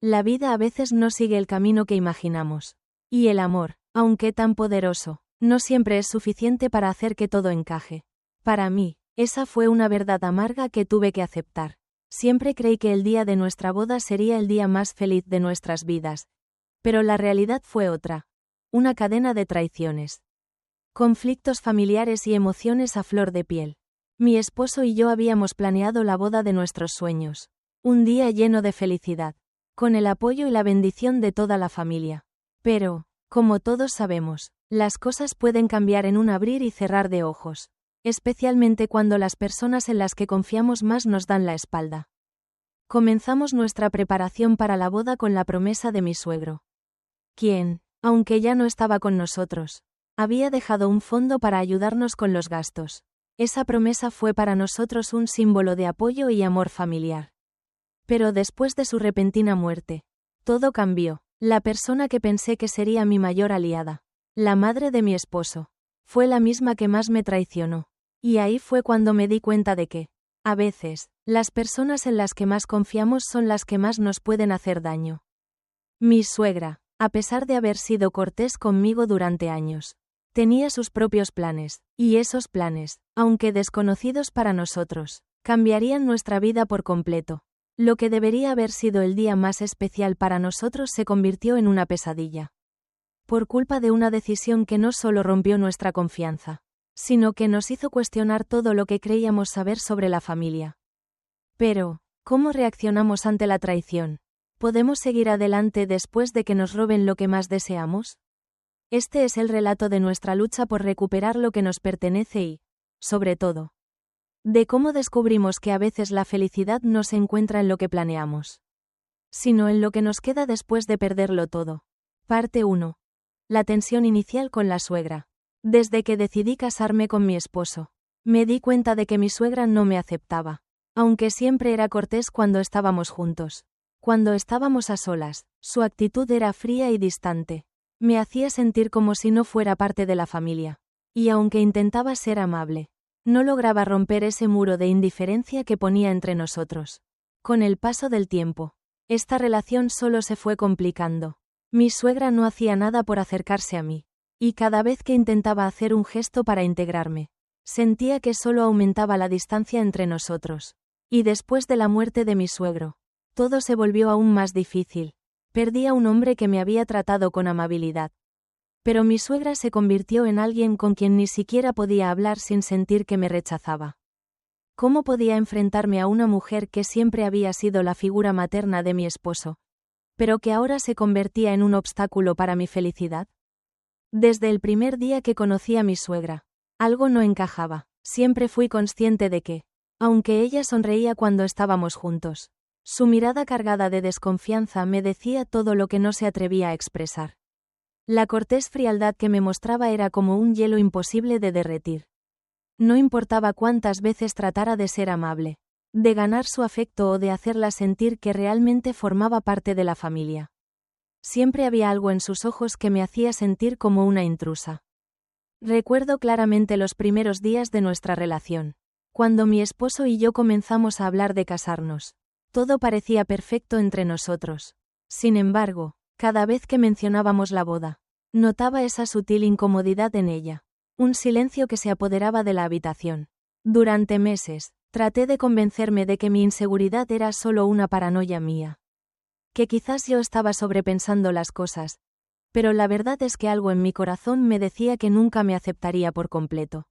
La vida a veces no sigue el camino que imaginamos. Y el amor, aunque tan poderoso, no siempre es suficiente para hacer que todo encaje. Para mí, esa fue una verdad amarga que tuve que aceptar. Siempre creí que el día de nuestra boda sería el día más feliz de nuestras vidas. Pero la realidad fue otra. Una cadena de traiciones. Conflictos familiares y emociones a flor de piel. Mi esposo y yo habíamos planeado la boda de nuestros sueños. Un día lleno de felicidad. Con el apoyo y la bendición de toda la familia. Pero, como todos sabemos, las cosas pueden cambiar en un abrir y cerrar de ojos. Especialmente cuando las personas en las que confiamos más nos dan la espalda. Comenzamos nuestra preparación para la boda con la promesa de mi suegro. Quien, aunque ya no estaba con nosotros, había dejado un fondo para ayudarnos con los gastos. Esa promesa fue para nosotros un símbolo de apoyo y amor familiar. Pero después de su repentina muerte, todo cambió. La persona que pensé que sería mi mayor aliada, la madre de mi esposo, fue la misma que más me traicionó. Y ahí fue cuando me di cuenta de que, a veces, las personas en las que más confiamos son las que más nos pueden hacer daño. Mi suegra, a pesar de haber sido cortés conmigo durante años, tenía sus propios planes, y esos planes, aunque desconocidos para nosotros, cambiarían nuestra vida por completo. Lo que debería haber sido el día más especial para nosotros se convirtió en una pesadilla. Por culpa de una decisión que no solo rompió nuestra confianza, sino que nos hizo cuestionar todo lo que creíamos saber sobre la familia. Pero, ¿cómo reaccionamos ante la traición? ¿Podemos seguir adelante después de que nos roben lo que más deseamos? Este es el relato de nuestra lucha por recuperar lo que nos pertenece y, sobre todo, de cómo descubrimos que a veces la felicidad no se encuentra en lo que planeamos, sino en lo que nos queda después de perderlo todo. Parte 1. La tensión inicial con la suegra. Desde que decidí casarme con mi esposo, me di cuenta de que mi suegra no me aceptaba, aunque siempre era cortés cuando estábamos juntos. Cuando estábamos a solas, su actitud era fría y distante. Me hacía sentir como si no fuera parte de la familia. Y aunque intentaba ser amable, no lograba romper ese muro de indiferencia que ponía entre nosotros. Con el paso del tiempo, esta relación solo se fue complicando. Mi suegra no hacía nada por acercarse a mí, y cada vez que intentaba hacer un gesto para integrarme, sentía que solo aumentaba la distancia entre nosotros. Y después de la muerte de mi suegro, todo se volvió aún más difícil. Perdí a un hombre que me había tratado con amabilidad. Pero mi suegra se convirtió en alguien con quien ni siquiera podía hablar sin sentir que me rechazaba. ¿Cómo podía enfrentarme a una mujer que siempre había sido la figura materna de mi esposo, pero que ahora se convertía en un obstáculo para mi felicidad? Desde el primer día que conocí a mi suegra, algo no encajaba. Siempre fui consciente de que, aunque ella sonreía cuando estábamos juntos, su mirada cargada de desconfianza me decía todo lo que no se atrevía a expresar. La cortés frialdad que me mostraba era como un hielo imposible de derretir. No importaba cuántas veces tratara de ser amable, de ganar su afecto o de hacerla sentir que realmente formaba parte de la familia. Siempre había algo en sus ojos que me hacía sentir como una intrusa. Recuerdo claramente los primeros días de nuestra relación. Cuando mi esposo y yo comenzamos a hablar de casarnos, todo parecía perfecto entre nosotros. Sin embargo, cada vez que mencionábamos la boda, notaba esa sutil incomodidad en ella, un silencio que se apoderaba de la habitación. Durante meses, traté de convencerme de que mi inseguridad era solo una paranoia mía. Que quizás yo estaba sobrepensando las cosas, pero la verdad es que algo en mi corazón me decía que nunca me aceptaría por completo.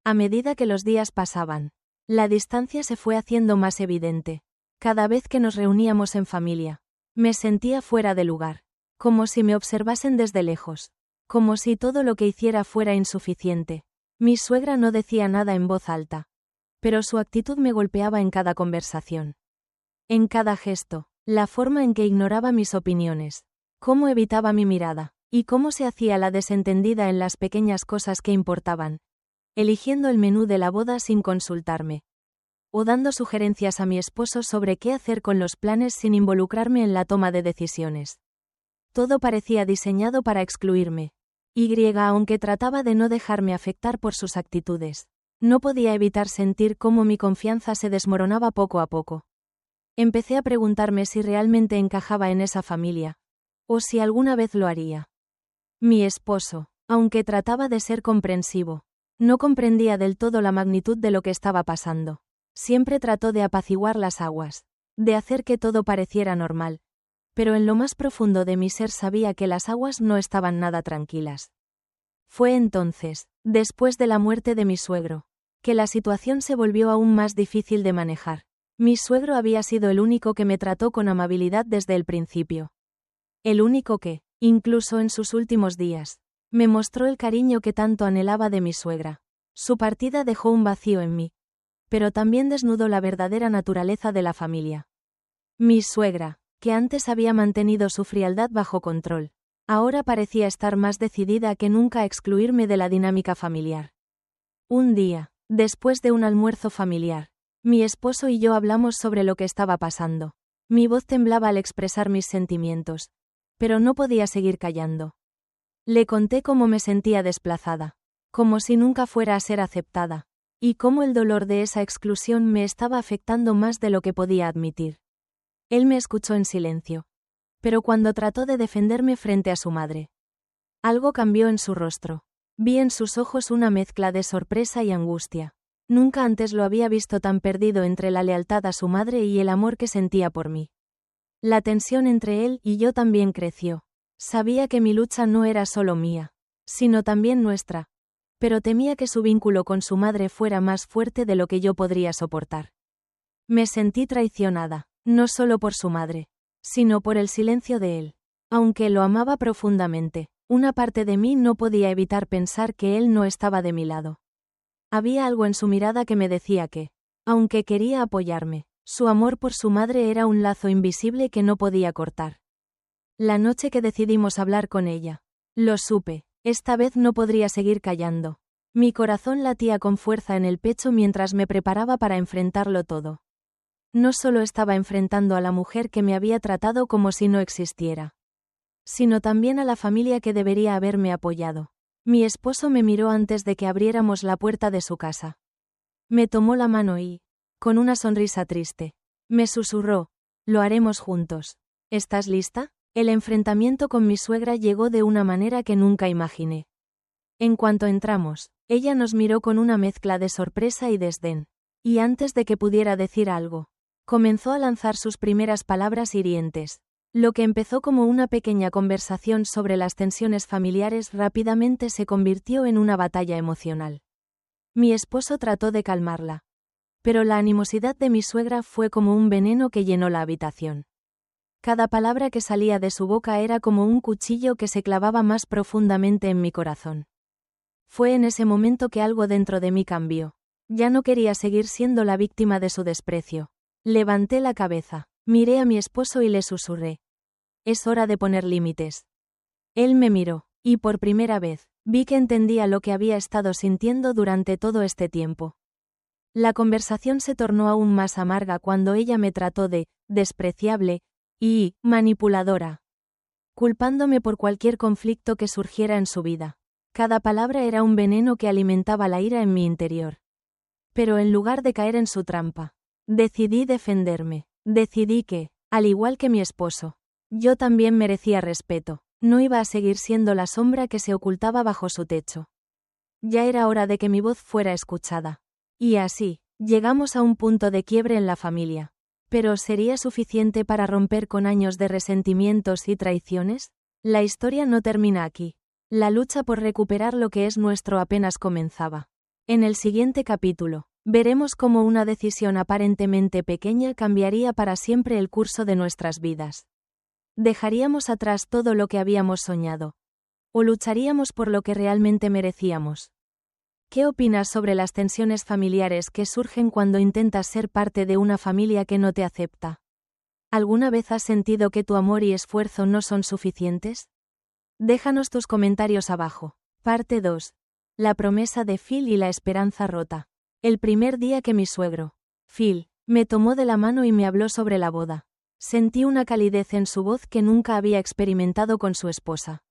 A medida que los días pasaban, la distancia se fue haciendo más evidente. Cada vez que nos reuníamos en familia, me sentía fuera de lugar, como si me observasen desde lejos, como si todo lo que hiciera fuera insuficiente. Mi suegra no decía nada en voz alta, pero su actitud me golpeaba en cada conversación. En cada gesto, la forma en que ignoraba mis opiniones, cómo evitaba mi mirada, y cómo se hacía la desentendida en las pequeñas cosas que importaban, eligiendo el menú de la boda sin consultarme, o dando sugerencias a mi esposo sobre qué hacer con los planes sin involucrarme en la toma de decisiones. Todo parecía diseñado para excluirme. Aunque trataba de no dejarme afectar por sus actitudes, no podía evitar sentir cómo mi confianza se desmoronaba poco a poco. Empecé a preguntarme si realmente encajaba en esa familia, o si alguna vez lo haría. Mi esposo, aunque trataba de ser comprensivo, no comprendía del todo la magnitud de lo que estaba pasando. Siempre trató de apaciguar las aguas, de hacer que todo pareciera normal. Pero en lo más profundo de mi ser sabía que las aguas no estaban nada tranquilas. Fue entonces, después de la muerte de mi suegro, que la situación se volvió aún más difícil de manejar. Mi suegro había sido el único que me trató con amabilidad desde el principio. El único que, incluso en sus últimos días, me mostró el cariño que tanto anhelaba de mi suegra. Su partida dejó un vacío en mí, pero también desnudó la verdadera naturaleza de la familia. Mi suegra, que antes había mantenido su frialdad bajo control, ahora parecía estar más decidida que nunca a excluirme de la dinámica familiar. Un día, después de un almuerzo familiar, mi esposo y yo hablamos sobre lo que estaba pasando. Mi voz temblaba al expresar mis sentimientos, pero no podía seguir callando. Le conté cómo me sentía desplazada, como si nunca fuera a ser aceptada, y cómo el dolor de esa exclusión me estaba afectando más de lo que podía admitir. Él me escuchó en silencio, pero cuando trató de defenderme frente a su madre, algo cambió en su rostro. Vi en sus ojos una mezcla de sorpresa y angustia. Nunca antes lo había visto tan perdido entre la lealtad a su madre y el amor que sentía por mí. La tensión entre él y yo también creció. Sabía que mi lucha no era solo mía, sino también nuestra, pero temía que su vínculo con su madre fuera más fuerte de lo que yo podría soportar. Me sentí traicionada, no solo por su madre, sino por el silencio de él. Aunque lo amaba profundamente, una parte de mí no podía evitar pensar que él no estaba de mi lado. Había algo en su mirada que me decía que, aunque quería apoyarme, su amor por su madre era un lazo invisible que no podía cortar. La noche que decidimos hablar con ella, lo supe, esta vez no podría seguir callando. Mi corazón latía con fuerza en el pecho mientras me preparaba para enfrentarlo todo. No solo estaba enfrentando a la mujer que me había tratado como si no existiera, sino también a la familia que debería haberme apoyado. Mi esposo me miró antes de que abriéramos la puerta de su casa. Me tomó la mano y, con una sonrisa triste, me susurró, «Lo haremos juntos. ¿Estás lista?» El enfrentamiento con mi suegra llegó de una manera que nunca imaginé. En cuanto entramos, ella nos miró con una mezcla de sorpresa y desdén. Y antes de que pudiera decir algo, comenzó a lanzar sus primeras palabras hirientes. Lo que empezó como una pequeña conversación sobre las tensiones familiares rápidamente se convirtió en una batalla emocional. Mi esposo trató de calmarla, pero la animosidad de mi suegra fue como un veneno que llenó la habitación. Cada palabra que salía de su boca era como un cuchillo que se clavaba más profundamente en mi corazón. Fue en ese momento que algo dentro de mí cambió. Ya no quería seguir siendo la víctima de su desprecio. Levanté la cabeza, miré a mi esposo y le susurré. Es hora de poner límites. Él me miró, y por primera vez, vi que entendía lo que había estado sintiendo durante todo este tiempo. La conversación se tornó aún más amarga cuando ella me trató de despreciable y manipuladora, culpándome por cualquier conflicto que surgiera en su vida. Cada palabra era un veneno que alimentaba la ira en mi interior. Pero en lugar de caer en su trampa, decidí defenderme. Decidí que, al igual que mi esposo, yo también merecía respeto. No iba a seguir siendo la sombra que se ocultaba bajo su techo. Ya era hora de que mi voz fuera escuchada. Y así, llegamos a un punto de quiebre en la familia. ¿Pero sería suficiente para romper con años de resentimientos y traiciones? La historia no termina aquí. La lucha por recuperar lo que es nuestro apenas comenzaba. En el siguiente capítulo, veremos cómo una decisión aparentemente pequeña cambiaría para siempre el curso de nuestras vidas. ¿Dejaríamos atrás todo lo que habíamos soñado? ¿O lucharíamos por lo que realmente merecíamos? ¿Qué opinas sobre las tensiones familiares que surgen cuando intentas ser parte de una familia que no te acepta? ¿Alguna vez has sentido que tu amor y esfuerzo no son suficientes? Déjanos tus comentarios abajo. Parte 2. La promesa de Phil y la esperanza rota. El primer día que mi suegro, Phil, me tomó de la mano y me habló sobre la boda. Sentí una calidez en su voz que nunca había experimentado con su esposa.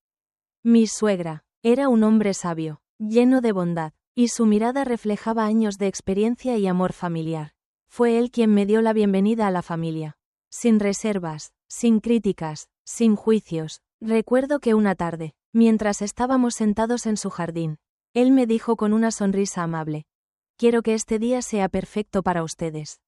Mi suegra era un hombre sabio, lleno de bondad, y su mirada reflejaba años de experiencia y amor familiar. Fue él quien me dio la bienvenida a la familia. Sin reservas, sin críticas, sin juicios. Recuerdo que una tarde, mientras estábamos sentados en su jardín, él me dijo con una sonrisa amable: quiero que este día sea perfecto para ustedes.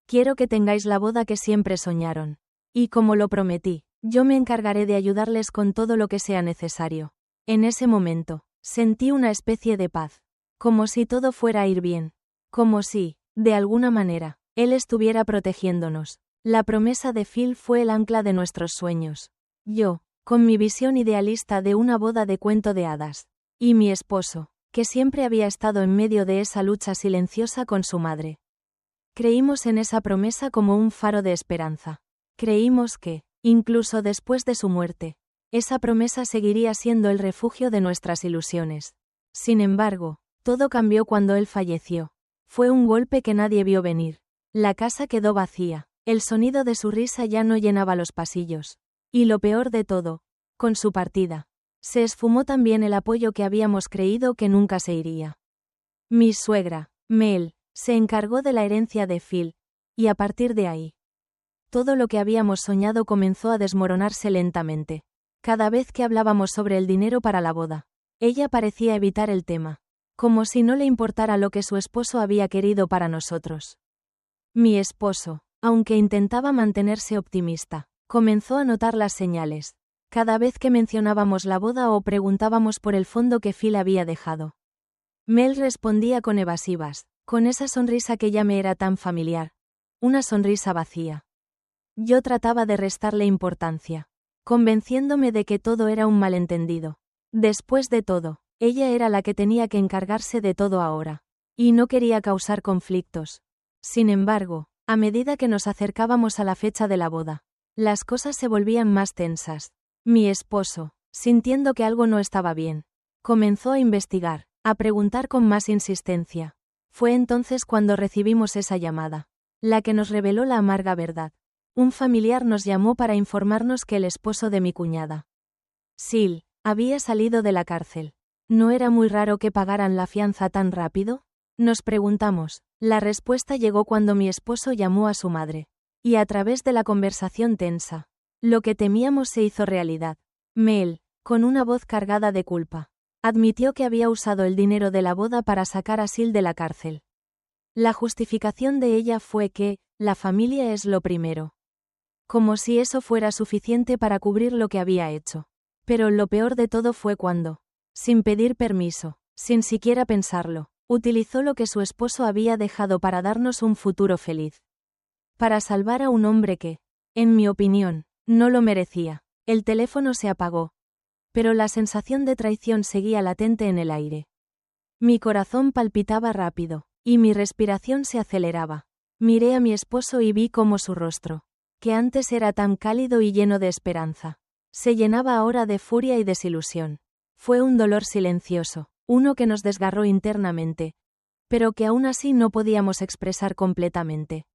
Quiero que tengáis la boda que siempre soñaron. Y como lo prometí, yo me encargaré de ayudarles con todo lo que sea necesario. En ese momento, sentí una especie de paz. Como si todo fuera a ir bien. Como si, de alguna manera, él estuviera protegiéndonos. La promesa de Phil fue el ancla de nuestros sueños. Yo, con mi visión idealista de una boda de cuento de hadas. Y mi esposo, que siempre había estado en medio de esa lucha silenciosa con su madre. Creímos en esa promesa como un faro de esperanza. Creímos que, incluso después de su muerte, esa promesa seguiría siendo el refugio de nuestras ilusiones. Sin embargo, todo cambió cuando él falleció. Fue un golpe que nadie vio venir. La casa quedó vacía, el sonido de su risa ya no llenaba los pasillos. Y lo peor de todo, con su partida, se esfumó también el apoyo que habíamos creído que nunca se iría. Mi suegra, Mel, se encargó de la herencia de Phil, y a partir de ahí, todo lo que habíamos soñado comenzó a desmoronarse lentamente. Cada vez que hablábamos sobre el dinero para la boda, ella parecía evitar el tema, como si no le importara lo que su esposo había querido para nosotros. Mi esposo, aunque intentaba mantenerse optimista, comenzó a notar las señales, cada vez que mencionábamos la boda o preguntábamos por el fondo que Phil había dejado. Mel respondía con evasivas, con esa sonrisa que ya me era tan familiar, una sonrisa vacía. Yo trataba de restarle importancia, convenciéndome de que todo era un malentendido. Después de todo, ella era la que tenía que encargarse de todo ahora, y no quería causar conflictos. Sin embargo, a medida que nos acercábamos a la fecha de la boda, las cosas se volvían más tensas. Mi esposo, sintiendo que algo no estaba bien, comenzó a investigar, a preguntar con más insistencia. Fue entonces cuando recibimos esa llamada, la que nos reveló la amarga verdad. Un familiar nos llamó para informarnos que el esposo de mi cuñada, Sil, había salido de la cárcel. ¿No era muy raro que pagaran la fianza tan rápido? Nos preguntamos. La respuesta llegó cuando mi esposo llamó a su madre. Y a través de la conversación tensa, lo que temíamos se hizo realidad. Mel, con una voz cargada de culpa, admitió que había usado el dinero de la boda para sacar a Sil de la cárcel. La justificación de ella fue que, la familia es lo primero. Como si eso fuera suficiente para cubrir lo que había hecho. Pero lo peor de todo fue cuando, sin pedir permiso, sin siquiera pensarlo, utilizó lo que su esposo había dejado para darnos un futuro feliz. Para salvar a un hombre que, en mi opinión, no lo merecía. El teléfono se apagó. Pero la sensación de traición seguía latente en el aire. Mi corazón palpitaba rápido, y mi respiración se aceleraba. Miré a mi esposo y vi cómo su rostro, que antes era tan cálido y lleno de esperanza, se llenaba ahora de furia y desilusión. Fue un dolor silencioso, uno que nos desgarró internamente, pero que aún así no podíamos expresar completamente.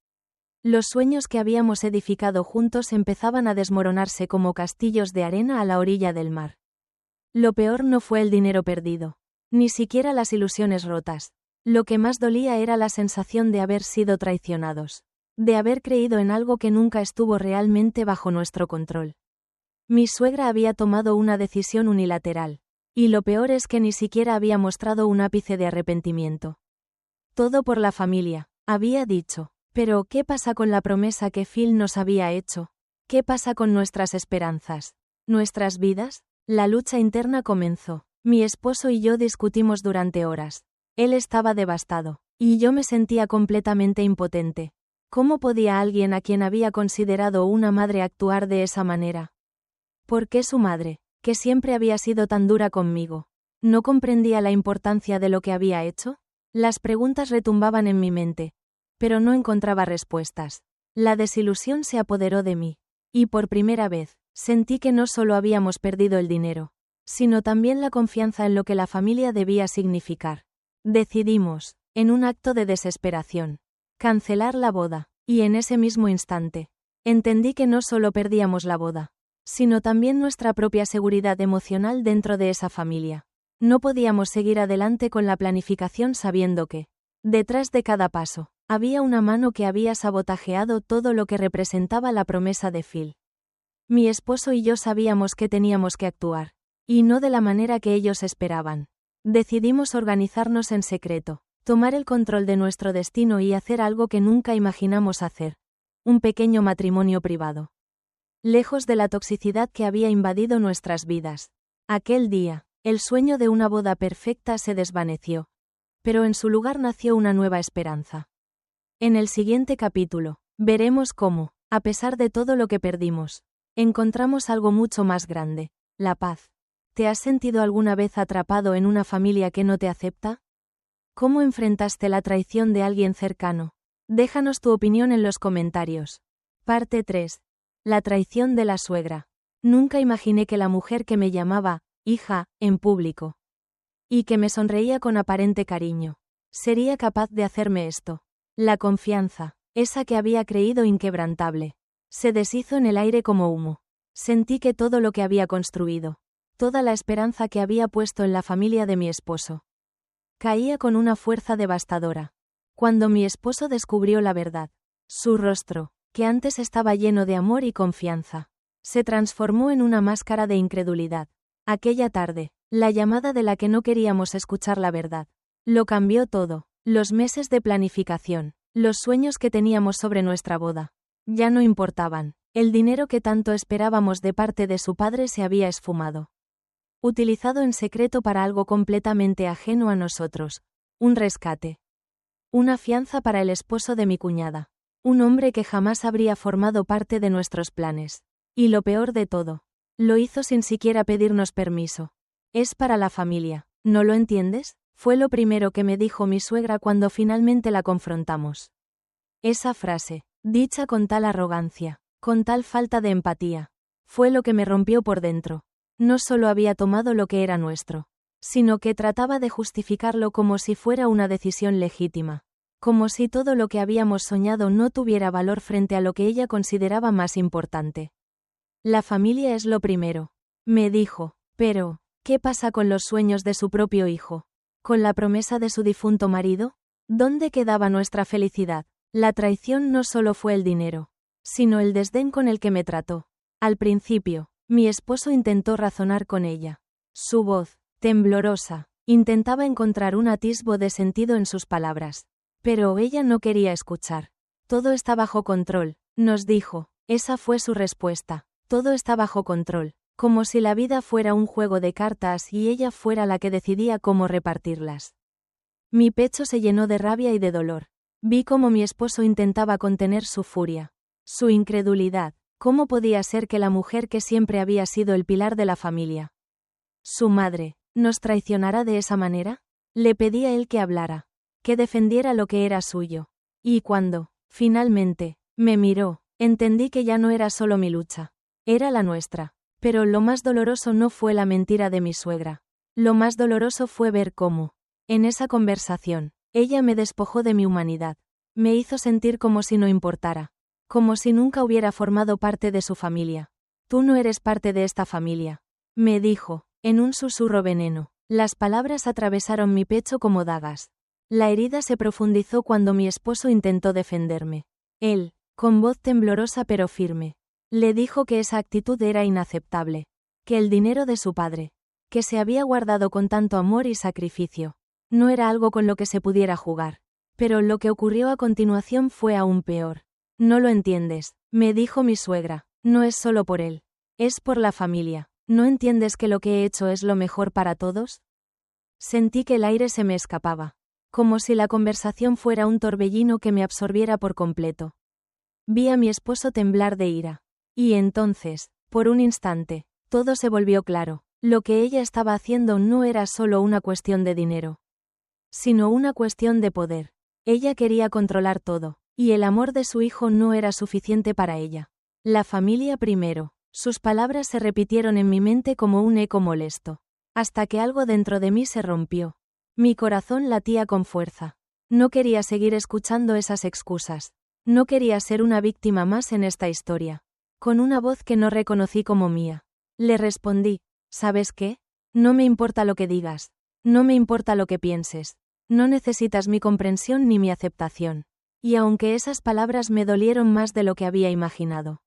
Los sueños que habíamos edificado juntos empezaban a desmoronarse como castillos de arena a la orilla del mar. Lo peor no fue el dinero perdido, ni siquiera las ilusiones rotas. Lo que más dolía era la sensación de haber sido traicionados, de haber creído en algo que nunca estuvo realmente bajo nuestro control. Mi suegra había tomado una decisión unilateral, y lo peor es que ni siquiera había mostrado un ápice de arrepentimiento. Todo por la familia, había dicho. Pero, ¿qué pasa con la promesa que Phil nos había hecho? ¿Qué pasa con nuestras esperanzas? ¿Nuestras vidas? La lucha interna comenzó. Mi esposo y yo discutimos durante horas. Él estaba devastado, y yo me sentía completamente impotente. ¿Cómo podía alguien a quien había considerado una madre actuar de esa manera? ¿Por qué su madre, que siempre había sido tan dura conmigo, no comprendía la importancia de lo que había hecho? Las preguntas retumbaban en mi mente, pero no encontraba respuestas. La desilusión se apoderó de mí, y por primera vez, sentí que no solo habíamos perdido el dinero, sino también la confianza en lo que la familia debía significar. Decidimos, en un acto de desesperación, cancelar la boda, y en ese mismo instante, entendí que no solo perdíamos la boda, sino también nuestra propia seguridad emocional dentro de esa familia. No podíamos seguir adelante con la planificación sabiendo que, detrás de cada paso, Había una mano que había sabotajeado todo lo que representaba la promesa de Phil. Mi esposo y yo sabíamos que teníamos que actuar, y no de la manera que ellos esperaban. Decidimos organizarnos en secreto, tomar el control de nuestro destino y hacer algo que nunca imaginamos hacer. Un pequeño matrimonio privado. Lejos de la toxicidad que había invadido nuestras vidas. Aquel día, el sueño de una boda perfecta se desvaneció. Pero en su lugar nació una nueva esperanza. En el siguiente capítulo, veremos cómo, a pesar de todo lo que perdimos, encontramos algo mucho más grande, la paz. ¿Te has sentido alguna vez atrapado en una familia que no te acepta? ¿Cómo enfrentaste la traición de alguien cercano? Déjanos tu opinión en los comentarios. Parte 3. La traición de la suegra. Nunca imaginé que la mujer que me llamaba hija en público y que me sonreía con aparente cariño sería capaz de hacerme esto. La confianza, esa que había creído inquebrantable, se deshizo en el aire como humo. Sentí que todo lo que había construido, toda la esperanza que había puesto en la familia de mi esposo, caía con una fuerza devastadora. Cuando mi esposo descubrió la verdad, su rostro, que antes estaba lleno de amor y confianza, se transformó en una máscara de incredulidad. Aquella tarde, la llamada de la que no queríamos escuchar la verdad, lo cambió todo. Los meses de planificación, los sueños que teníamos sobre nuestra boda, ya no importaban. El dinero que tanto esperábamos de parte de su padre se había esfumado. Utilizado en secreto para algo completamente ajeno a nosotros. Un rescate. Una fianza para el esposo de mi cuñada. Un hombre que jamás habría formado parte de nuestros planes. Y lo peor de todo, lo hizo sin siquiera pedirnos permiso. Es para la familia, ¿no lo entiendes? Fue lo primero que me dijo mi suegra cuando finalmente la confrontamos. Esa frase, dicha con tal arrogancia, con tal falta de empatía, fue lo que me rompió por dentro. No solo había tomado lo que era nuestro, sino que trataba de justificarlo como si fuera una decisión legítima, como si todo lo que habíamos soñado no tuviera valor frente a lo que ella consideraba más importante. La familia es lo primero, me dijo, pero, ¿qué pasa con los sueños de su propio hijo? ¿Con la promesa de su difunto marido? ¿Dónde quedaba nuestra felicidad? La traición no solo fue el dinero, sino el desdén con el que me trató. Al principio, mi esposo intentó razonar con ella. Su voz, temblorosa, intentaba encontrar un atisbo de sentido en sus palabras. Pero ella no quería escuchar. Todo está bajo control, nos dijo. Esa fue su respuesta. Todo está bajo control. Como si la vida fuera un juego de cartas y ella fuera la que decidía cómo repartirlas. Mi pecho se llenó de rabia y de dolor. Vi cómo mi esposo intentaba contener su furia, su incredulidad. ¿Cómo podía ser que la mujer que siempre había sido el pilar de la familia, su madre, nos traicionara de esa manera? Le pedí a él que hablara, que defendiera lo que era suyo. Y cuando, finalmente, me miró, entendí que ya no era solo mi lucha, era la nuestra. Pero lo más doloroso no fue la mentira de mi suegra. Lo más doloroso fue ver cómo, en esa conversación, ella me despojó de mi humanidad. Me hizo sentir como si no importara. Como si nunca hubiera formado parte de su familia. Tú no eres parte de esta familia, me dijo, en un susurro veneno. Las palabras atravesaron mi pecho como dagas. La herida se profundizó cuando mi esposo intentó defenderme. Él, con voz temblorosa pero firme, le dijo que esa actitud era inaceptable, que el dinero de su padre, que se había guardado con tanto amor y sacrificio, no era algo con lo que se pudiera jugar. Pero lo que ocurrió a continuación fue aún peor. No lo entiendes, me dijo mi suegra, no es solo por él, es por la familia. ¿No entiendes que lo que he hecho es lo mejor para todos? Sentí que el aire se me escapaba, como si la conversación fuera un torbellino que me absorbiera por completo. Vi a mi esposo temblar de ira. Y entonces, por un instante, todo se volvió claro. Lo que ella estaba haciendo no era solo una cuestión de dinero, sino una cuestión de poder. Ella quería controlar todo, y el amor de su hijo no era suficiente para ella. La familia primero. Sus palabras se repitieron en mi mente como un eco molesto, hasta que algo dentro de mí se rompió. Mi corazón latía con fuerza. No quería seguir escuchando esas excusas. No quería ser una víctima más en esta historia. Con una voz que no reconocí como mía, le respondí, ¿sabes qué? No me importa lo que digas. No me importa lo que pienses. No necesitas mi comprensión ni mi aceptación. Y aunque esas palabras me dolieron más de lo que había imaginado,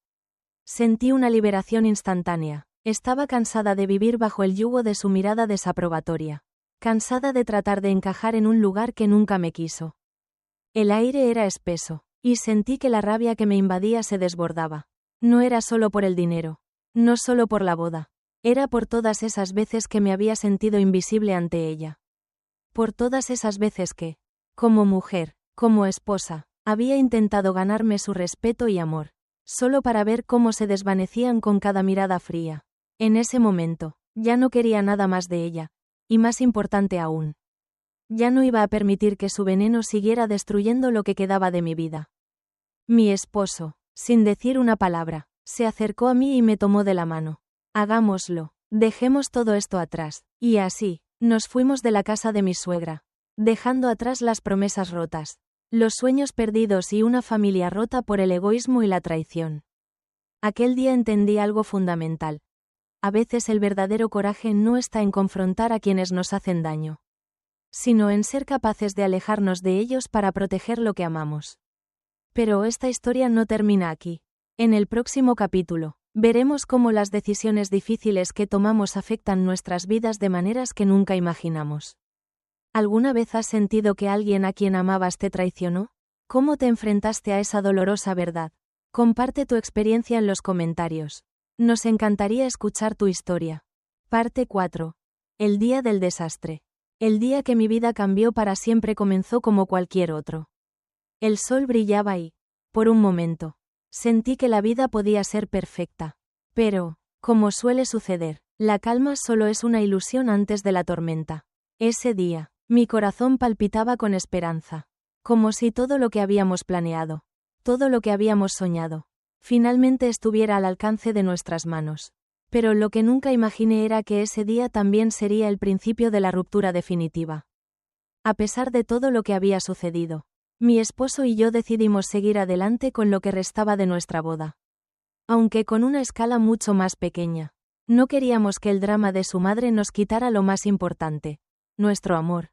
sentí una liberación instantánea. Estaba cansada de vivir bajo el yugo de su mirada desaprobatoria. Cansada de tratar de encajar en un lugar que nunca me quiso. El aire era espeso, y sentí que la rabia que me invadía se desbordaba. No era solo por el dinero, no solo por la boda. Era por todas esas veces que me había sentido invisible ante ella. Por todas esas veces que, como mujer, como esposa, había intentado ganarme su respeto y amor, solo para ver cómo se desvanecían con cada mirada fría. En ese momento, ya no quería nada más de ella, y más importante aún, ya no iba a permitir que su veneno siguiera destruyendo lo que quedaba de mi vida. Mi esposo, sin decir una palabra, se acercó a mí y me tomó de la mano. Hagámoslo, dejemos todo esto atrás, y así, nos fuimos de la casa de mi suegra, dejando atrás las promesas rotas, los sueños perdidos y una familia rota por el egoísmo y la traición. Aquel día entendí algo fundamental. A veces el verdadero coraje no está en confrontar a quienes nos hacen daño, sino en ser capaces de alejarnos de ellos para proteger lo que amamos. Pero esta historia no termina aquí. En el próximo capítulo, veremos cómo las decisiones difíciles que tomamos afectan nuestras vidas de maneras que nunca imaginamos. ¿Alguna vez has sentido que alguien a quien amabas te traicionó? ¿Cómo te enfrentaste a esa dolorosa verdad? Comparte tu experiencia en los comentarios. Nos encantaría escuchar tu historia. Parte 4. El día del desastre. El día que mi vida cambió para siempre comenzó como cualquier otro. El sol brillaba y, por un momento, sentí que la vida podía ser perfecta. Pero, como suele suceder, la calma solo es una ilusión antes de la tormenta. Ese día, mi corazón palpitaba con esperanza. Como si todo lo que habíamos planeado, todo lo que habíamos soñado, finalmente estuviera al alcance de nuestras manos. Pero lo que nunca imaginé era que ese día también sería el principio de la ruptura definitiva. A pesar de todo lo que había sucedido, mi esposo y yo decidimos seguir adelante con lo que restaba de nuestra boda. Aunque con una escala mucho más pequeña, no queríamos que el drama de su madre nos quitara lo más importante, nuestro amor.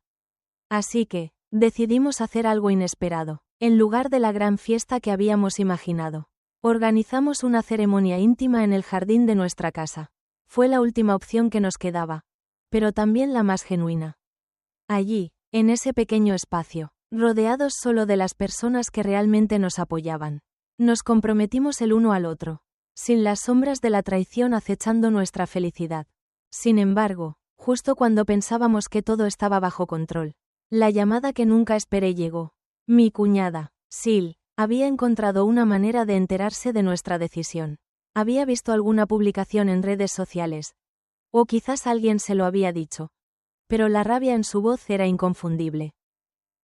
Así que, decidimos hacer algo inesperado. En lugar de la gran fiesta que habíamos imaginado, organizamos una ceremonia íntima en el jardín de nuestra casa. Fue la última opción que nos quedaba, pero también la más genuina. Allí, en ese pequeño espacio, rodeados solo de las personas que realmente nos apoyaban, nos comprometimos el uno al otro, sin las sombras de la traición acechando nuestra felicidad. Sin embargo, justo cuando pensábamos que todo estaba bajo control, la llamada que nunca esperé llegó. Mi cuñada, Sil, había encontrado una manera de enterarse de nuestra decisión. Había visto alguna publicación en redes sociales, o quizás alguien se lo había dicho, pero la rabia en su voz era inconfundible.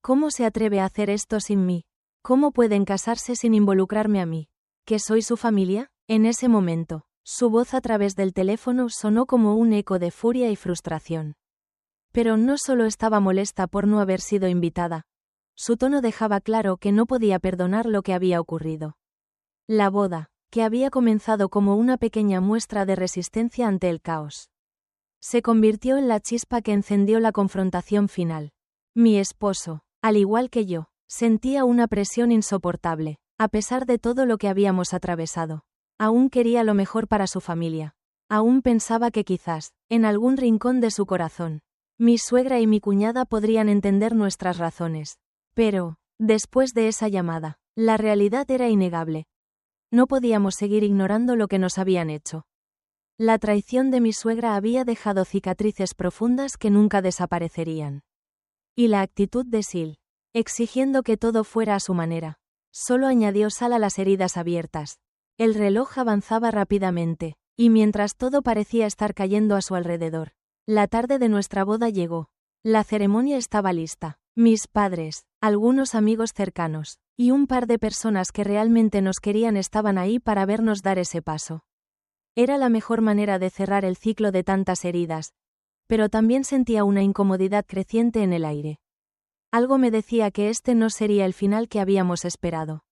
¿Cómo se atreve a hacer esto sin mí? ¿Cómo pueden casarse sin involucrarme a mí? ¿Que soy su familia? En ese momento, su voz a través del teléfono sonó como un eco de furia y frustración. Pero no solo estaba molesta por no haber sido invitada. Su tono dejaba claro que no podía perdonar lo que había ocurrido. La boda, que había comenzado como una pequeña muestra de resistencia ante el caos, se convirtió en la chispa que encendió la confrontación final. Mi esposo, al igual que yo, sentía una presión insoportable, a pesar de todo lo que habíamos atravesado. Aún quería lo mejor para su familia. Aún pensaba que quizás, en algún rincón de su corazón, mi suegra y mi cuñada podrían entender nuestras razones. Pero, después de esa llamada, la realidad era innegable. No podíamos seguir ignorando lo que nos habían hecho. La traición de mi suegra había dejado cicatrices profundas que nunca desaparecerían. Y la actitud de Sil, exigiendo que todo fuera a su manera, solo añadió sal a las heridas abiertas. El reloj avanzaba rápidamente, y mientras todo parecía estar cayendo a su alrededor, la tarde de nuestra boda llegó. La ceremonia estaba lista. Mis padres, algunos amigos cercanos, y un par de personas que realmente nos querían estaban ahí para vernos dar ese paso. Era la mejor manera de cerrar el ciclo de tantas heridas, pero también sentía una incomodidad creciente en el aire. Algo me decía que este no sería el final que habíamos esperado.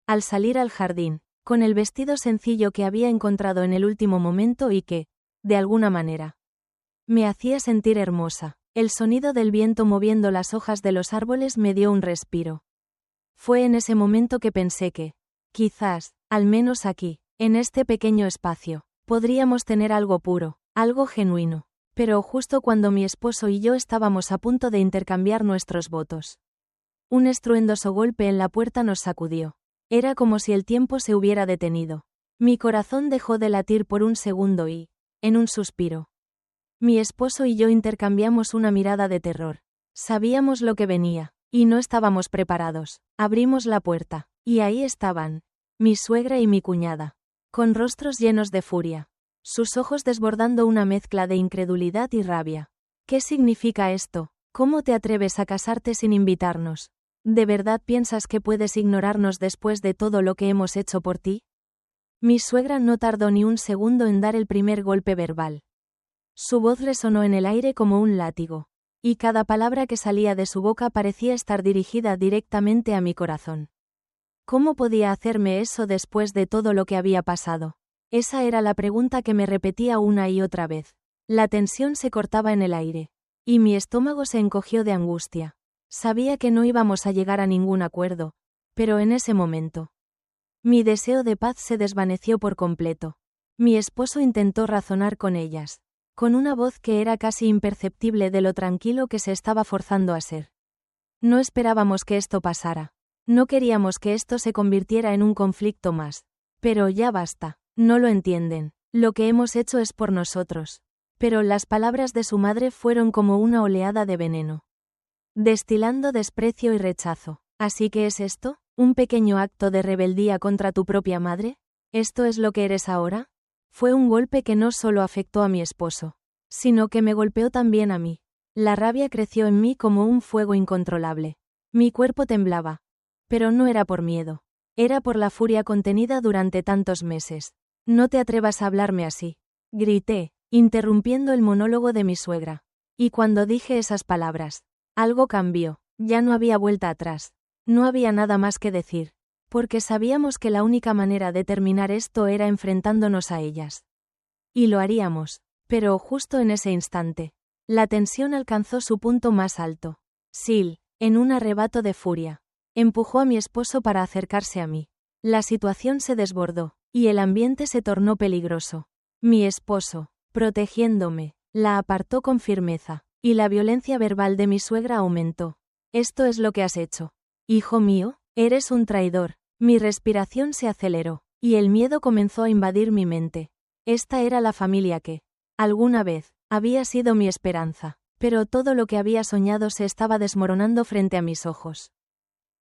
Al salir al jardín, con el vestido sencillo que había encontrado en el último momento y que, de alguna manera, me hacía sentir hermosa, el sonido del viento moviendo las hojas de los árboles me dio un respiro. Fue en ese momento que pensé que, quizás, al menos aquí, en este pequeño espacio, podríamos tener algo puro, algo genuino. Pero justo cuando mi esposo y yo estábamos a punto de intercambiar nuestros votos, un estruendoso golpe en la puerta nos sacudió. Era como si el tiempo se hubiera detenido. Mi corazón dejó de latir por un segundo y, en un suspiro, mi esposo y yo intercambiamos una mirada de terror. Sabíamos lo que venía, y no estábamos preparados. Abrimos la puerta, y ahí estaban, mi suegra y mi cuñada, con rostros llenos de furia, sus ojos desbordando una mezcla de incredulidad y rabia. ¿Qué significa esto? ¿Cómo te atreves a casarte sin invitarnos? ¿De verdad piensas que puedes ignorarnos después de todo lo que hemos hecho por ti? Mi suegra no tardó ni un segundo en dar el primer golpe verbal. Su voz resonó en el aire como un látigo, y cada palabra que salía de su boca parecía estar dirigida directamente a mi corazón. ¿Cómo podía hacerme eso después de todo lo que había pasado? Esa era la pregunta que me repetía una y otra vez. La tensión se cortaba en el aire, y mi estómago se encogió de angustia. Sabía que no íbamos a llegar a ningún acuerdo, pero en ese momento, mi deseo de paz se desvaneció por completo. Mi esposo intentó razonar con ellas, con una voz que era casi imperceptible de lo tranquilo que se estaba forzando a ser. No esperábamos que esto pasara. No queríamos que esto se convirtiera en un conflicto más. Pero ya basta, no lo entienden. Lo que hemos hecho es por nosotros. Pero las palabras de su madre fueron como una oleada de veneno, destilando desprecio y rechazo. ¿Así que es esto? ¿Un pequeño acto de rebeldía contra tu propia madre? ¿Esto es lo que eres ahora? Fue un golpe que no solo afectó a mi esposo, sino que me golpeó también a mí. La rabia creció en mí como un fuego incontrolable. Mi cuerpo temblaba. Pero no era por miedo. Era por la furia contenida durante tantos meses. No te atrevas a hablarme así, grité, interrumpiendo el monólogo de mi suegra. Y cuando dije esas palabras, algo cambió. Ya no había vuelta atrás. No había nada más que decir, porque sabíamos que la única manera de terminar esto era enfrentándonos a ellas. Y lo haríamos, pero justo en ese instante, la tensión alcanzó su punto más alto. Sil, en un arrebato de furia, empujó a mi esposo para acercarse a mí. La situación se desbordó, y el ambiente se tornó peligroso. Mi esposo, protegiéndome, la apartó con firmeza, y la violencia verbal de mi suegra aumentó. Esto es lo que has hecho. Hijo mío, eres un traidor. Mi respiración se aceleró, y el miedo comenzó a invadir mi mente. Esta era la familia que, alguna vez, había sido mi esperanza, pero todo lo que había soñado se estaba desmoronando frente a mis ojos.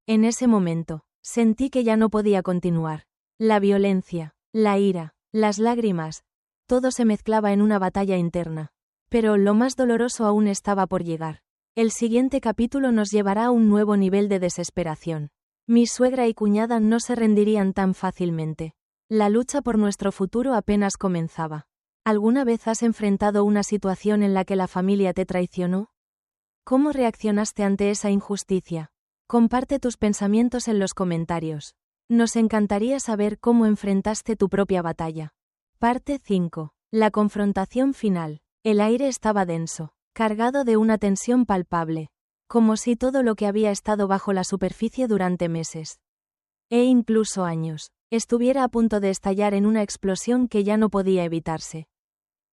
En ese momento, sentí que ya no podía continuar. La violencia, la ira, las lágrimas, todo se mezclaba en una batalla interna. Pero lo más doloroso aún estaba por llegar. El siguiente capítulo nos llevará a un nuevo nivel de desesperación. Mi suegra y cuñada no se rendirían tan fácilmente. La lucha por nuestro futuro apenas comenzaba. ¿Alguna vez has enfrentado una situación en la que la familia te traicionó? ¿Cómo reaccionaste ante esa injusticia? Comparte tus pensamientos en los comentarios. Nos encantaría saber cómo enfrentaste tu propia batalla. Parte 5. La confrontación final. El aire estaba denso, cargado de una tensión palpable, como si todo lo que había estado bajo la superficie durante meses, e incluso años, estuviera a punto de estallar en una explosión que ya no podía evitarse.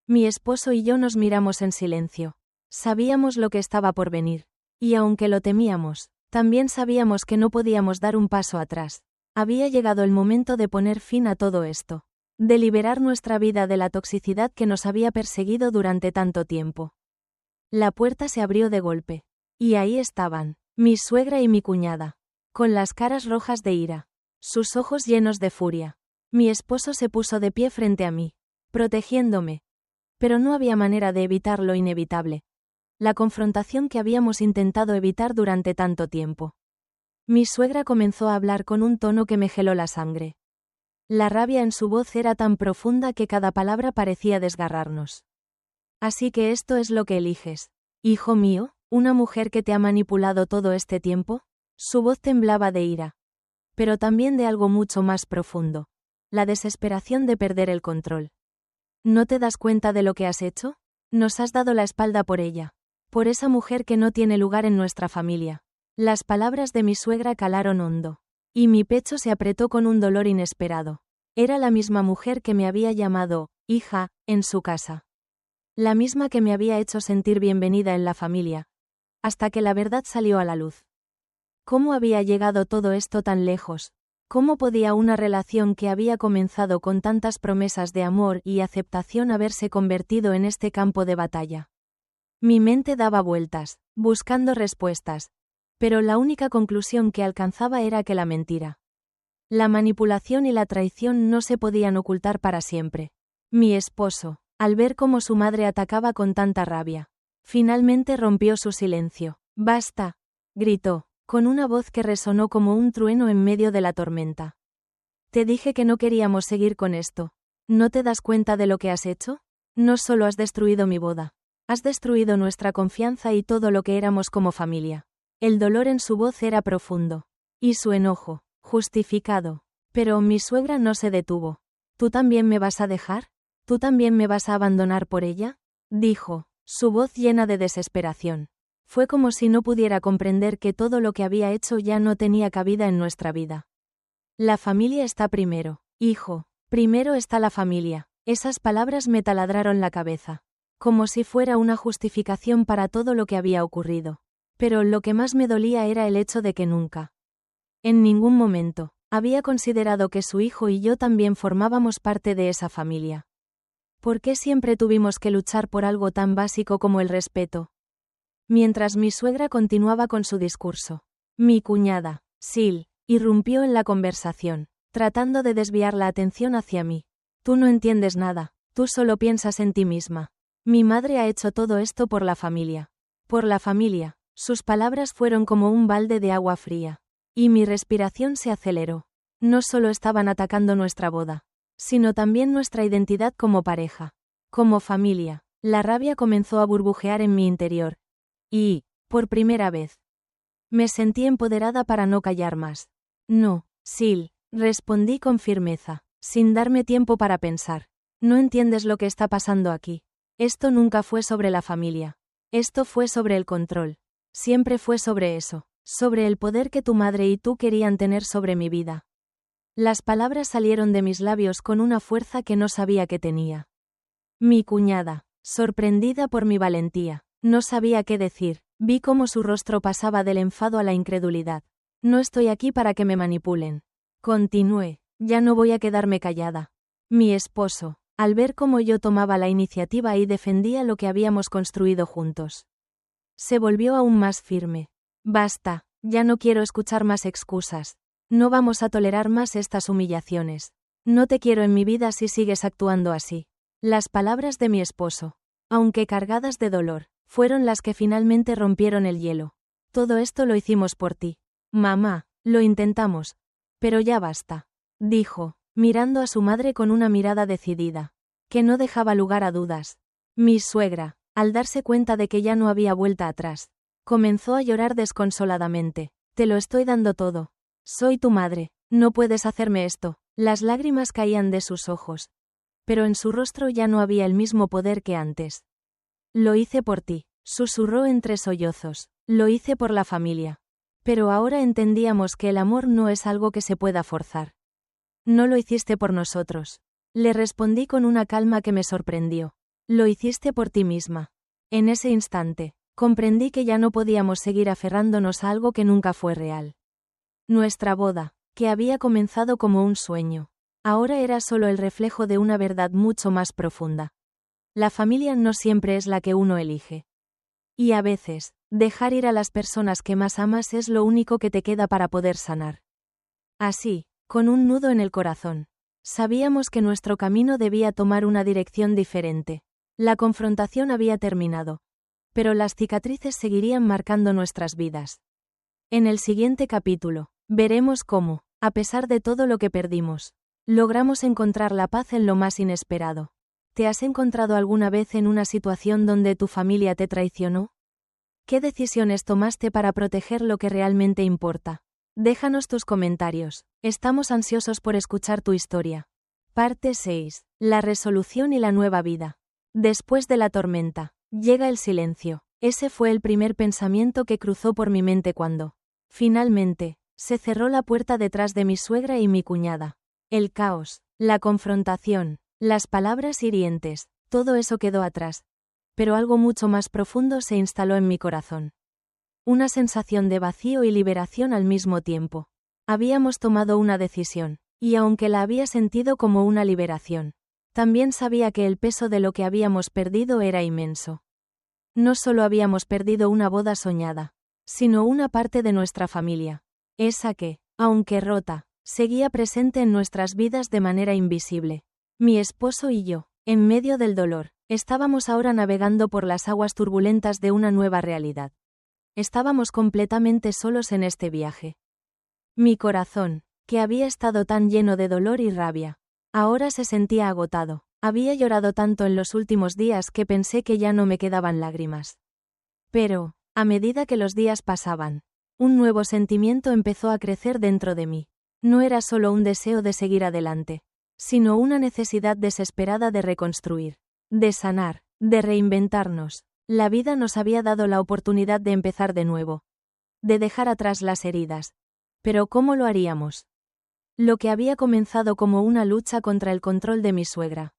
Mi esposo y yo nos miramos en silencio. Sabíamos lo que estaba por venir, y aunque lo temíamos, también sabíamos que no podíamos dar un paso atrás. Había llegado el momento de poner fin a todo esto, de liberar nuestra vida de la toxicidad que nos había perseguido durante tanto tiempo. La puerta se abrió de golpe, y ahí estaban, mi suegra y mi cuñada, con las caras rojas de ira, sus ojos llenos de furia. Mi esposo se puso de pie frente a mí, protegiéndome. Pero no había manera de evitar lo inevitable. La confrontación que habíamos intentado evitar durante tanto tiempo. Mi suegra comenzó a hablar con un tono que me heló la sangre. La rabia en su voz era tan profunda que cada palabra parecía desgarrarnos. Así que esto es lo que eliges, hijo mío, una mujer que te ha manipulado todo este tiempo. Su voz temblaba de ira, pero también de algo mucho más profundo, la desesperación de perder el control. ¿No te das cuenta de lo que has hecho? Nos has dado la espalda por ella, por esa mujer que no tiene lugar en nuestra familia. Las palabras de mi suegra calaron hondo. Y mi pecho se apretó con un dolor inesperado. Era la misma mujer que me había llamado, hija, en su casa. La misma que me había hecho sentir bienvenida en la familia. Hasta que la verdad salió a la luz. ¿Cómo había llegado todo esto tan lejos? ¿Cómo podía una relación que había comenzado con tantas promesas de amor y aceptación haberse convertido en este campo de batalla? Mi mente daba vueltas, buscando respuestas. Pero la única conclusión que alcanzaba era que la mentira, la manipulación y la traición no se podían ocultar para siempre. Mi esposo, al ver cómo su madre atacaba con tanta rabia, finalmente rompió su silencio. «Basta», gritó, con una voz que resonó como un trueno en medio de la tormenta. «Te dije que no queríamos seguir con esto. ¿No te das cuenta de lo que has hecho? No solo has destruido mi boda, has destruido nuestra confianza y todo lo que éramos como familia». El dolor en su voz era profundo. Y su enojo, justificado. Pero mi suegra no se detuvo. ¿Tú también me vas a dejar? ¿Tú también me vas a abandonar por ella?, dijo, su voz llena de desesperación. Fue como si no pudiera comprender que todo lo que había hecho ya no tenía cabida en nuestra vida. La familia está primero, hijo. Primero está la familia. Esas palabras me taladraron la cabeza. Como si fuera una justificación para todo lo que había ocurrido. Pero lo que más me dolía era el hecho de que nunca, en ningún momento, había considerado que su hijo y yo también formábamos parte de esa familia. ¿Por qué siempre tuvimos que luchar por algo tan básico como el respeto? Mientras mi suegra continuaba con su discurso, mi cuñada, Sil, irrumpió en la conversación, tratando de desviar la atención hacia mí. Tú no entiendes nada, tú solo piensas en ti misma. Mi madre ha hecho todo esto por la familia. Por la familia. Sus palabras fueron como un balde de agua fría. Y mi respiración se aceleró. No solo estaban atacando nuestra boda, sino también nuestra identidad como pareja. Como familia. La rabia comenzó a burbujear en mi interior. Y, por primera vez, me sentí empoderada para no callar más. No, Sil, respondí con firmeza, sin darme tiempo para pensar. No entiendes lo que está pasando aquí. Esto nunca fue sobre la familia. Esto fue sobre el control. Siempre fue sobre eso, sobre el poder que tu madre y tú querían tener sobre mi vida. Las palabras salieron de mis labios con una fuerza que no sabía que tenía. Mi cuñada, sorprendida por mi valentía, no sabía qué decir. Vi cómo su rostro pasaba del enfado a la incredulidad. No estoy aquí para que me manipulen. Continué, ya no voy a quedarme callada. Mi esposo, al ver cómo yo tomaba la iniciativa y defendía lo que habíamos construido juntos, se volvió aún más firme. Basta, ya no quiero escuchar más excusas. No vamos a tolerar más estas humillaciones. No te quiero en mi vida si sigues actuando así. Las palabras de mi esposo, aunque cargadas de dolor, fueron las que finalmente rompieron el hielo. Todo esto lo hicimos por ti. Mamá, lo intentamos. Pero ya basta, dijo, mirando a su madre con una mirada decidida, que no dejaba lugar a dudas. Mi suegra, al darse cuenta de que ya no había vuelta atrás, comenzó a llorar desconsoladamente. Te lo estoy dando todo. Soy tu madre, no puedes hacerme esto. Las lágrimas caían de sus ojos. Pero en su rostro ya no había el mismo poder que antes. Lo hice por ti, susurró entre sollozos. Lo hice por la familia. Pero ahora entendíamos que el amor no es algo que se pueda forzar. No lo hiciste por nosotros. Le respondí con una calma que me sorprendió. Lo hiciste por ti misma. En ese instante, comprendí que ya no podíamos seguir aferrándonos a algo que nunca fue real. Nuestra boda, que había comenzado como un sueño, ahora era solo el reflejo de una verdad mucho más profunda. La familia no siempre es la que uno elige. Y a veces, dejar ir a las personas que más amas es lo único que te queda para poder sanar. Así, con un nudo en el corazón, sabíamos que nuestro camino debía tomar una dirección diferente. La confrontación había terminado, pero las cicatrices seguirían marcando nuestras vidas. En el siguiente capítulo, veremos cómo, a pesar de todo lo que perdimos, logramos encontrar la paz en lo más inesperado. ¿Te has encontrado alguna vez en una situación donde tu familia te traicionó? ¿Qué decisiones tomaste para proteger lo que realmente importa? Déjanos tus comentarios. Estamos ansiosos por escuchar tu historia. Parte 6. La resolución y la nueva vida. Después de la tormenta, llega el silencio. Ese fue el primer pensamiento que cruzó por mi mente cuando Finalmente, se cerró la puerta detrás de mi suegra y mi cuñada. El caos, la confrontación, las palabras hirientes, todo eso quedó atrás. Pero algo mucho más profundo se instaló en mi corazón. Una sensación de vacío y liberación al mismo tiempo. Habíamos tomado una decisión, y aunque la había sentido como una liberación, también sabía que el peso de lo que habíamos perdido era inmenso. No solo habíamos perdido una boda soñada, sino una parte de nuestra familia. Esa que, aunque rota, seguía presente en nuestras vidas de manera invisible. Mi esposo y yo, en medio del dolor, estábamos ahora navegando por las aguas turbulentas de una nueva realidad. Estábamos completamente solos en este viaje. Mi corazón, que había estado tan lleno de dolor y rabia, ahora se sentía agotado. Había llorado tanto en los últimos días que pensé que ya no me quedaban lágrimas. Pero, a medida que los días pasaban, un nuevo sentimiento empezó a crecer dentro de mí. No era solo un deseo de seguir adelante, sino una necesidad desesperada de reconstruir, de sanar, de reinventarnos. La vida nos había dado la oportunidad de empezar de nuevo, de dejar atrás las heridas. Pero ¿cómo lo haríamos? Lo que había comenzado como una lucha contra el control de mi suegra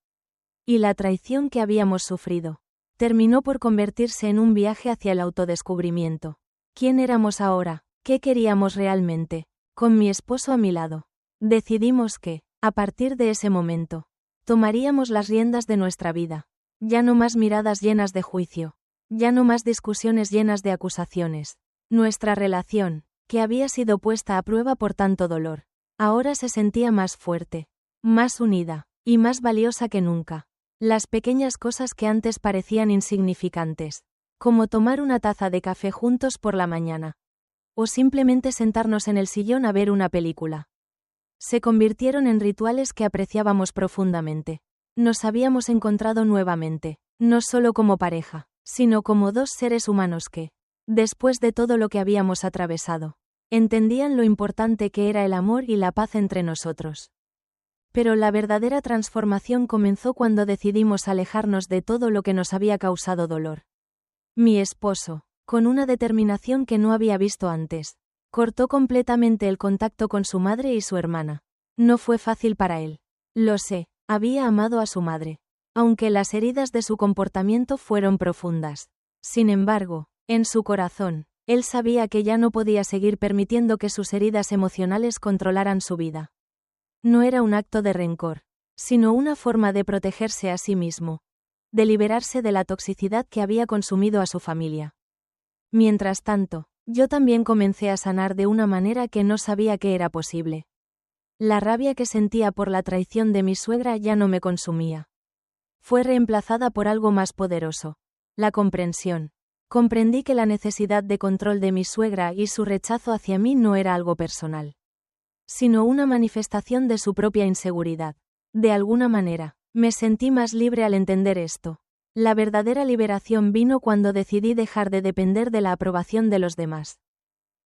y la traición que habíamos sufrido, terminó por convertirse en un viaje hacia el autodescubrimiento. ¿Quién éramos ahora? ¿Qué queríamos realmente? Con mi esposo a mi lado, decidimos que, a partir de ese momento, tomaríamos las riendas de nuestra vida. Ya no más miradas llenas de juicio, ya no más discusiones llenas de acusaciones. Nuestra relación, que había sido puesta a prueba por tanto dolor, ahora se sentía más fuerte, más unida, y más valiosa que nunca. Las pequeñas cosas que antes parecían insignificantes, como tomar una taza de café juntos por la mañana, o simplemente sentarnos en el sillón a ver una película, se convirtieron en rituales que apreciábamos profundamente. Nos habíamos encontrado nuevamente, no solo como pareja, sino como dos seres humanos que, después de todo lo que habíamos atravesado, entendían lo importante que era el amor y la paz entre nosotros. Pero la verdadera transformación comenzó cuando decidimos alejarnos de todo lo que nos había causado dolor. Mi esposo, con una determinación que no había visto antes, cortó completamente el contacto con su madre y su hermana. No fue fácil para él. Lo sé, había amado a su madre, aunque las heridas de su comportamiento fueron profundas. Sin embargo, en su corazón, él sabía que ya no podía seguir permitiendo que sus heridas emocionales controlaran su vida. No era un acto de rencor, sino una forma de protegerse a sí mismo, de liberarse de la toxicidad que había consumido a su familia. Mientras tanto, yo también comencé a sanar de una manera que no sabía que era posible. La rabia que sentía por la traición de mi suegra ya no me consumía. Fue reemplazada por algo más poderoso: la comprensión. Comprendí que la necesidad de control de mi suegra y su rechazo hacia mí no era algo personal, sino una manifestación de su propia inseguridad. De alguna manera, me sentí más libre al entender esto. La verdadera liberación vino cuando decidí dejar de depender de la aprobación de los demás.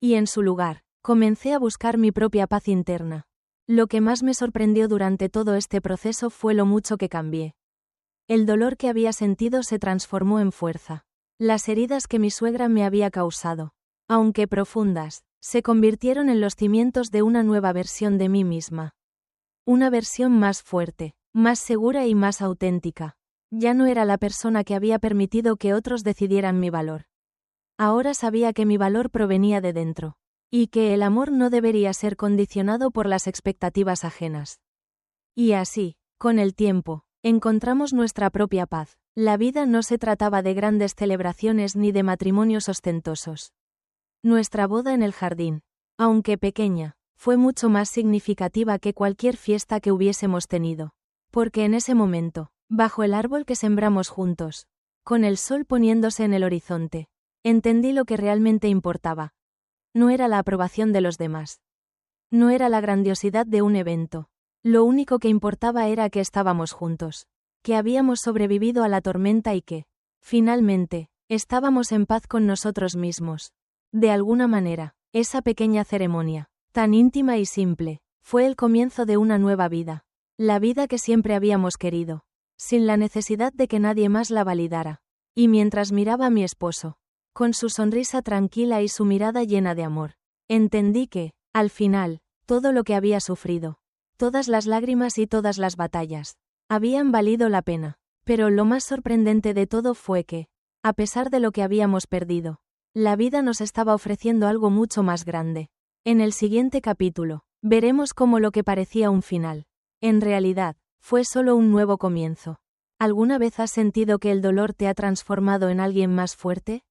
Y en su lugar, comencé a buscar mi propia paz interna. Lo que más me sorprendió durante todo este proceso fue lo mucho que cambié. El dolor que había sentido se transformó en fuerza. Las heridas que mi suegra me había causado, aunque profundas, se convirtieron en los cimientos de una nueva versión de mí misma. Una versión más fuerte, más segura y más auténtica. Ya no era la persona que había permitido que otros decidieran mi valor. Ahora sabía que mi valor provenía de dentro, y que el amor no debería ser condicionado por las expectativas ajenas. Y así, con el tiempo, encontramos nuestra propia paz. La vida no se trataba de grandes celebraciones ni de matrimonios ostentosos. Nuestra boda en el jardín, aunque pequeña, fue mucho más significativa que cualquier fiesta que hubiésemos tenido. Porque en ese momento, bajo el árbol que sembramos juntos, con el sol poniéndose en el horizonte, entendí lo que realmente importaba. No era la aprobación de los demás. No era la grandiosidad de un evento. Lo único que importaba era que estábamos juntos, que habíamos sobrevivido a la tormenta y que, finalmente, estábamos en paz con nosotros mismos. De alguna manera, esa pequeña ceremonia, tan íntima y simple, fue el comienzo de una nueva vida. La vida que siempre habíamos querido, sin la necesidad de que nadie más la validara. Y mientras miraba a mi esposo, con su sonrisa tranquila y su mirada llena de amor, Entendí que, al final, todo lo que había sufrido, todas las lágrimas y todas las batallas, habían valido la pena. Pero lo más sorprendente de todo fue que, a pesar de lo que habíamos perdido, la vida nos estaba ofreciendo algo mucho más grande. En el siguiente capítulo, veremos cómo lo que parecía un final, en realidad, fue solo un nuevo comienzo. ¿Alguna vez has sentido que el dolor te ha transformado en alguien más fuerte?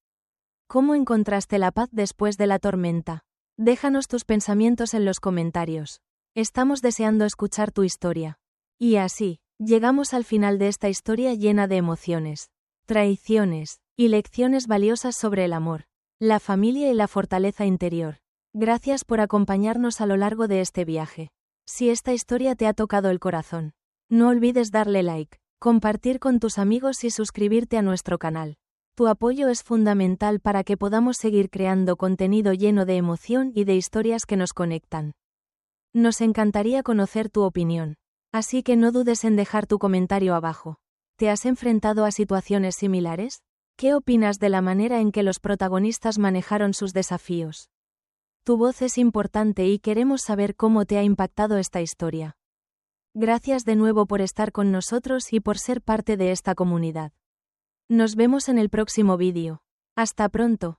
¿Cómo encontraste la paz después de la tormenta? Déjanos tus pensamientos en los comentarios. Estamos deseando escuchar tu historia. Y así, llegamos al final de esta historia llena de emociones, traiciones y lecciones valiosas sobre el amor, la familia y la fortaleza interior. Gracias por acompañarnos a lo largo de este viaje. Si esta historia te ha tocado el corazón, no olvides darle like, compartir con tus amigos y suscribirte a nuestro canal. Tu apoyo es fundamental para que podamos seguir creando contenido lleno de emoción y de historias que nos conectan. Nos encantaría conocer tu opinión, así que no dudes en dejar tu comentario abajo. ¿Te has enfrentado a situaciones similares? ¿Qué opinas de la manera en que los protagonistas manejaron sus desafíos? Tu voz es importante y queremos saber cómo te ha impactado esta historia. Gracias de nuevo por estar con nosotros y por ser parte de esta comunidad. Nos vemos en el próximo vídeo. Hasta pronto.